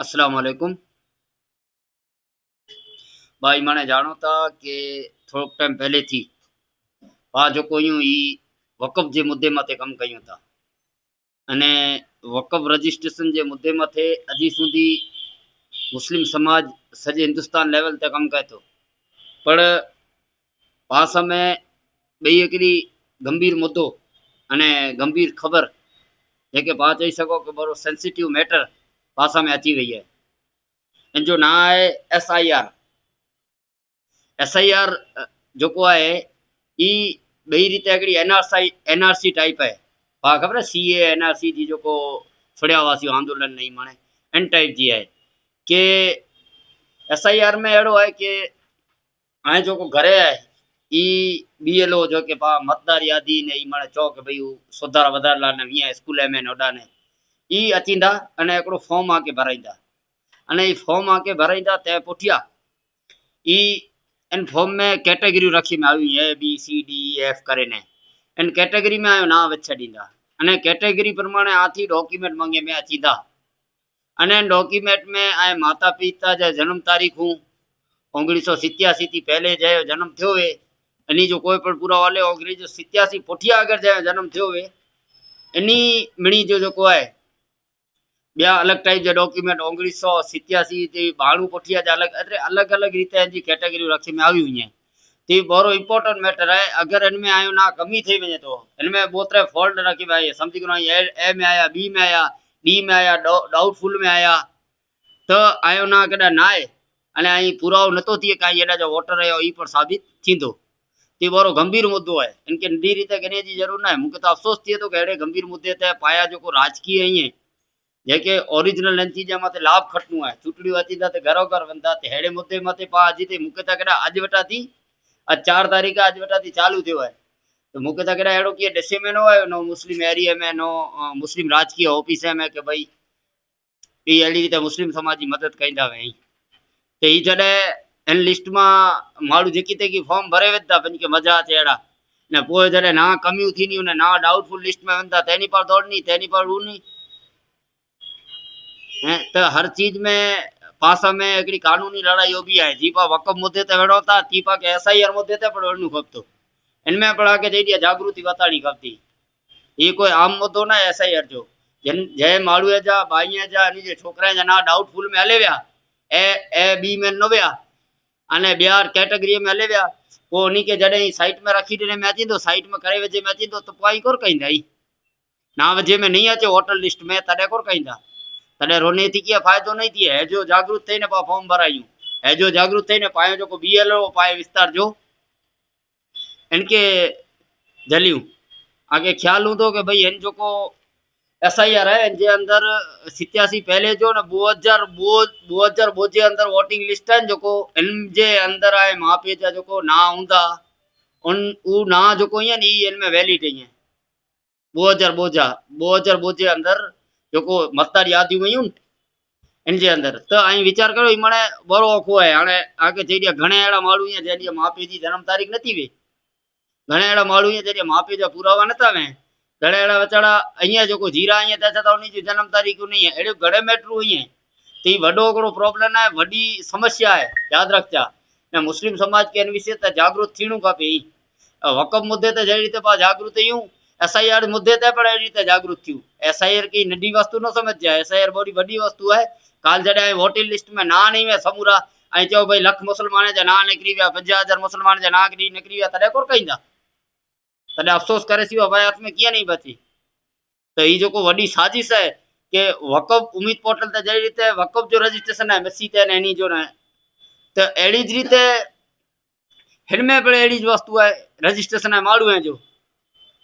अस्सलाम वालेकुम भाई माने जानो था कि थोड़ो टाइम पहले थी पा जो कोयूं ई वक़फ़ जे मुद्दे मथे कम कयूं था अने वक़फ़ रजिस्ट्रेशन जे मुद्दे मथे अजी सुधी मुस्लिम समाज सजे हिंदुस्तान लेवल ते कम करे थो पर पास में बई हिकिड़ी गंभीर मुद्दो अने गंभीर ख़बर जेके पा चई सको कि बड़ो सेंसिटिव मैटर पासा में अची वई है इन जो नाम है एस आई आर जेको आहे ई ॿई रीते हिकिड़ी एनआरसी टाइप आहे पाण ख़बर आहे सीए एनआरसी जी जेको छुड़िया हुआसीं आंदोलन नहीं माने एन टाइप जी आहे कि एसआईआर में अहिड़ो आहे कि हाणे जेको घरे आहे ई बीएलओ जो कि पा मतदार यादी ने ई माने चओ कि भई सुधार वधार लाइ न वीह स्कूल में न होॾा ने ई अचींदा अने हिकिड़ो फॉर्म आके भराईंदा अने ई फॉर्म आके भराईंदा तंहिं पुठियां ई इन फॉर्म में कैटेगरियूं रखी में आयूं A B C D F करे ने इन कैटेगरी में आयो नाम विच छॾींदा अने कैटेगरी प्रमाणे आथी डॉक्यूमेंट मांगे में अचींदा अने डॉक्यूमेंट में आए माता पिता जा जन्म तारीखूं 1987 थी पहले जंहिंजो जन्म थियो हुए इन्ही जो कोई पण पूरा वाले 1987 पुठियां अगरि जंहिंजो जन्म थियो हुए इन्ही मिणी जो जेको आहे ॿिया अलॻि टाइप जा डॉक्यूमेंट 1987 ते 92 पुठियां जा अलॻि अलॻि रीति जी कैटेगरियूं रखी में आयूं आहिनि तो बड़ो इम्पोर्टेंट मैटर है अगर इनमें आयो ना कमी थी वजे तो इनमें बोतरे फॉल्ट रखी में आई समझी करो ए में आया बी में आया डी में आया डाउटफुल में आया तो आयो ना कदा ना आहे अने आई पूरा नतो थिए काई एडा जो वोटर है ई पर साबित थींदो तो बड़ो गंभीर मुद्दो है इनके नंढी रीते गिने जी जरूर ना है मुझे तो अफसोस थिए तो कि अड़े गंभीर मुद्दे ते पाया जो राजकीय ही जेके ओरिजिनल नतीजा मथे लाभ खटणो है चूंटणियूं अचींदा तो घरो घर वेंदा तो अहिड़े मुद्दे मथे पा अॼु ताईं मूंखे त केॾा अॼु वेठा थी 4 तारीख़ अॼु वेठा थी चालू थियो है तो मूंखे त केॾा अहिड़ो कीअं ॾिसे में न आयो नो मुस्लिम एरिया में नो मुस्लिम राजकीय ऑफिस में कि भई ई अहिड़ी रीते मुस्लिम समाज जी मदद कंदा वई तो ही जॾहिं इन लिस्ट मां माण्हू जेकी तेकी फॉर्म भरे वेंदा पंहिंजी मज़ा अचे अहिड़ा न पोइ जॾहिं ना कमियूं थींदियूं न ना डाउटफुल लिस्ट में वेंदा तैनी पर दौड़नी तैनी पर उनी तो हर चीज में पासा में हिकिड़ी कानूनी लड़ाई हो भी है जी पा वक़फ़ मुद्दे ते विढ़ो था ती पा के एसआईआर मुद्दे ते पर विढ़णो खपतो इनमें पड़ा के जेडी जागृति वताणी खपती ये कोई आम मुद्दो ना एसआईआर जो जंहिं माण्हूअ जा भाईअ जा इन जे छोकिरा जा ना डाउटफुल में हले विया ए बी में न विया अने ॿिया कैटेगरी में हले विया पोइ उन खे जॾहिं साइट में रखी ॾिने में अचींदो साइट में करे वेझे में अचींदो त पोइ कोर कंदा ई ना वेझे में नहीं अचे वोटर लिस्ट में तॾहिं कोर कंदा तॾहिं रोने थी कीअं फ़ाइदो नहीं थिए है जो जागरूक थई न पा फॉर्म भरायूं है जो जागरूक थई न पायो जो बीएलओ पाए विस्तार जो इनके जलियूं आगे ख्याल हूंदो कि भई इन जो एसआईआर है इन जे अंदर 87 पहले जो न 2002 जे अंदर वोटिंग लिस्ट है जो इन जे अंदर आए माँ पीउ जा जो ना हूंदा उन उ ना जो ईअं इनमें वैलिड है 2002 जे अंदर जो मतदार यादियूं हुयूं इन जे अंदर तो आई वीचार करो ई माने बड़ो औखो है हाणे आगे चई घणे अहिड़ा माण्हू ईअं जंहिंजी माउ पीउ जी जनम तारीख़ नथी वे घणे अहिड़ा माण्हू ईअं जंहिंजे माउ पीउ जा पुरावा नथा वें घणे अहिड़ा वीचारा ईअं जेको जीरा ईअं था छा उन जी जनम तारीख़ उन अहिड़ियूं घणे मैटरू ईअं तो ही वॾो हिकिड़ो प्रॉब्लम है वॾी समस्या है यादि रखजा न मुस्लिम समाज के इन विषय ते जागरूक थियणो खपे वक़फ़ मुद्दे ते जहिड़ी रीते पाण जागरूक थियूं एसआईआर मुद्दे ते पण अहिड़ी रीते जागरूक थियूं एसआईआर की नंढी वस्तु न समझजे एसआईआर बड़ी वॾी वस्तु है काल जॾहिं वोटिंग लिस्ट में ना नहीं में समूरा ऐं चओ भई लख मुसलमान जा ना निकिरी विया 50,000 मुसलमान जा ना निकिरी विया तॾहिं कोन कंदा तॾहिं अफ़सोस करे सी वायात में कीअं नहीं बची तो ही जो वॾी साजिश है कि वक़फ़ उम्मीद पोर्टल ते जहिड़ी रीते वक़फ़ जो रजिस्ट्रेशन है मिसी ते इन्ही जो न तो अहिड़ी ज रीते हिनमें पिण अहिड़ी वस्तु है रजिस्ट्रेशन है माण्हूअ जो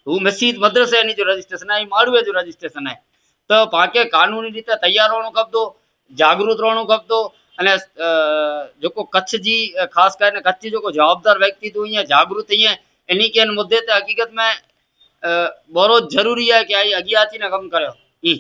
हू मस्जिद मदरसे इन जो रजिस्ट्रेशन है माण्हूअ जो रजिस्ट्रेशन है तो पाके कानूनी रीते तैयार रहणो खपंदो जागरूक रहणो खपंदो अने जो कच्छ जी ख़ासि करे कच्छ जो जवाबदार व्यक्ति तो ईअं जागरूक ईअं इन के इन मुद्दे ते हकीकत में बहुत जरूरी है कि आई अॻियां अची न कमु करियो ई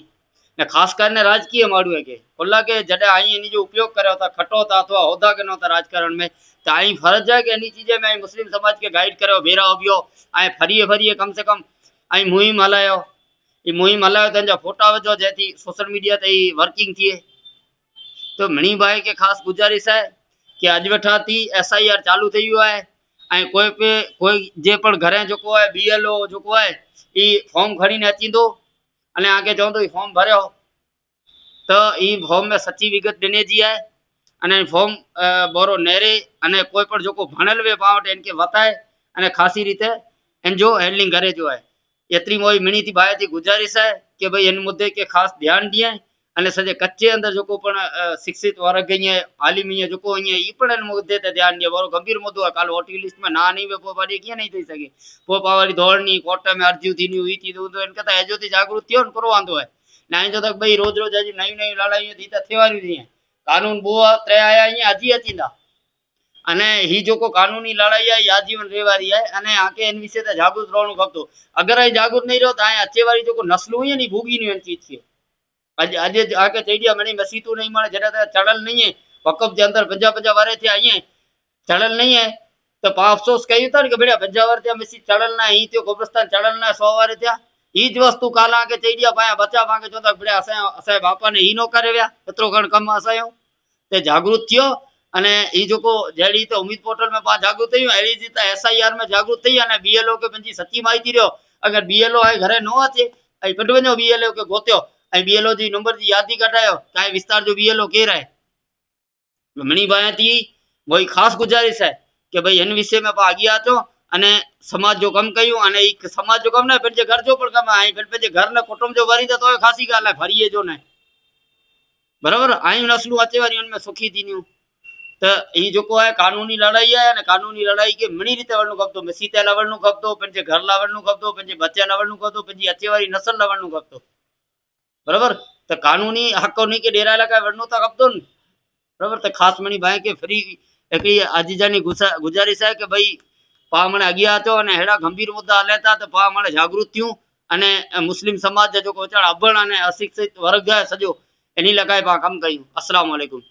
न ख़ासि करे न राजकीय माण्हूअ खे खुला के जॾहिं आई इन जो उपयोग करियो था खटो था अथवा उहिदा कनो था राजकारण में तो आई फर्ज है कि इन चीज़ में मुस्लिम समाज के गाइड करो भेरा बियो ऐं फरीअ कम से कम आई मुहिम हलायो ये मुहिम हलायो तंहिंजा फोटा विझो जंहिंथी सोशल मीडिया ते ही वर्किंग थिए तो मणी भाई के ख़ासि गुज़ारिश है कि अॼु वेठा थी SIR चालू थी वियो आहे ऐं कोई जे पण घरे जेको आहे BLO जेको आहे ई फॉर्म खणी न अचींदो अने आगे चवंदो ई फॉर्म भरियो त ई फॉर्म में सची विगत ॾिने जी आहे अने फॉर्म बोरो नेरे अने कोई पण जेको भणियल वे पाण वटि इनके वताए अने ख़ासी रीते इन जो हैंडलिंग करे जो आहे एतिरी मोई मिणी थी भाई जी गुज़ारिश है कि भाई इन मुद्दे के ख़ासि ध्यानु ॾिए अने सॼे कच्चे अंदरि जेको पण शिक्षित वर्ग ईअं आलिम ईअं जेको ईअं ई पण इन मुद्दे ते ध्यानु ॾिए वारो गंभीर मुद्दो आहे काल वोटिंग लिस्ट में ना नहीं वे पोइ वरी कीअं नहीं थी सघे पोइ पाण वरी दौड़नी कोर्ट में अर्जियूं थींदियूं ई थींदियूं त इनखे त एजो थी जागरूक थियो न करो वांदो आहे न जो त भई रोज़ रोज़ अॼु नयूं नयूं लड़ायूं थी त थिए वारियूं थी कानून बुआ टे आया ईअं अजी अचींदा अने ही जेको कानूनी लड़ाई आहे या जीवन रहे वारी है अने आके इन विषय ते जागरूक रहणो खपतो अगर ही जागरूक नहीं रहो त हाणे अचे वारी जेको नस्लूं आहिनि भूगी नहीं चीज थी अॼु आके चई दिया मनी मसीतू नहीं माने जॾहिं तक चढ़ल नहीं है वक़फ़ जे अंदर 50 वारे थिया ईअं चढ़ल नहीं है तो पा अफ़सोस कयूं था कि बेड़ा 50 वारे थिया मसीत चढ़ल ना ही थियो कब्रस्तान चढ़ल ना 100 वारे थिया ही ज वस्तु काला के चई दिया पाया बच्चा पाके चवंदा बेड़ा असांजे बापा ने ही नो करे विया एतिरो घण कमु असांजो ते जागरूक थियो अने ई जेको जहिड़ी त उम्मीद पोर्टल में पा जागरूक थियूं अहिड़ी जी त SIR में जागरूक थी अने BLO के पंहिंजी सची माहिती ॾियो अगरि BLO आहे घरे न अचे ऐं पिंड वञो BLO के गोतियो ऐं BLO जी नंबर जी यादि कढायो कांई विस्तार जो BLO केरु आहे मणी भाई थी वही ख़ासि गुज़ारिश है कि भाई हिन विषय में पा अॻियां अचो अने समाज जो कमु कयूं अने ई समाज जो कमु न पंहिंजे घर जो पण कमु आहे पंहिंजे घर न कुटुंब जो वरी त ख़ासी ॻाल्हि आहे फरीअ जो न बराबरि आयूं नस्लूं अचे वारियूं हुन में सुखी थींदियूं त ही जेको आहे कानूनी लड़ाई आहे अने कानूनी लड़ाई खे मिणी रीते वञणो खपंदो मिसीत लाइ वञणो खपंदो पंहिंजे घर लाइ वञणो खपंदो पंहिंजे बचे लाइ वञणो खपंदो पंहिंजी अचे वारी नस्ल लाइ वञणो खपंदो बराबरि त कानूनी हक़ उन खे ॾेराए लाइ वञणो त खपंदो न बराबरि त ख़ासि मणी भाई खे फ्री हिकिड़ी आजीजानी गुज़ारिश आहे कि भई पा माने अॻियां अचो अने अहिड़ा गंभीर मुद्दा हले था त पा माने जागरूक थियूं अने मुस्लिम समाज जो जेको वीचारा अबड़ अने अशिक्षित वर्ग आहे सॼो इन लॻाए पा कमु कयूं अस्सलाम वालेकुम।